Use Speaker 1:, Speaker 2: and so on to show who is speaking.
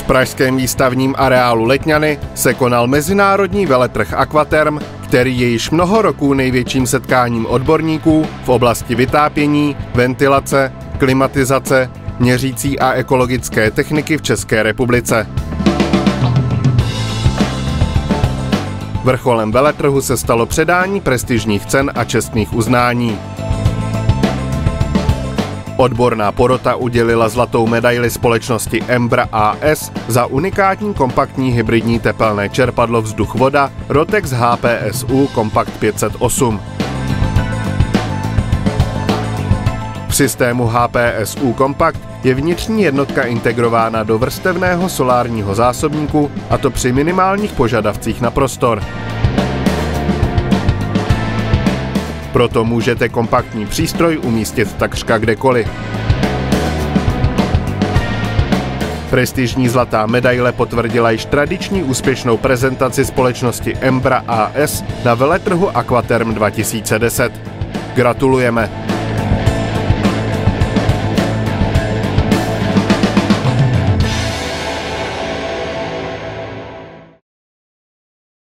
Speaker 1: pražském výstavním areálu Letňany se konal mezinárodní veletrh Aquaterm, který je již mnoho roků největším setkáním odborníků v oblasti vytápění, ventilace, klimatizace, měřící a ekologické techniky v České republice. Vrcholem veletrhu se stalo předání prestižních cen a čestných uznání. Odborná porota udělila zlatou medaili společnosti Embra AS za unikátní kompaktní hybridní tepelné čerpadlo vzduch-voda Rotex HPSU Compact 508. V systému HPSU Compact je vnitřní jednotka integrována do vrstevného solárního zásobníku, a to při minimálních požadavcích na prostor. Proto můžete kompaktní přístroj umístit takřka kdekoliv. Prestižní zlatá medaile potvrdila již tradiční úspěšnou prezentaci společnosti Embra AS na veletrhu Aquaterm 2010. Gratulujeme!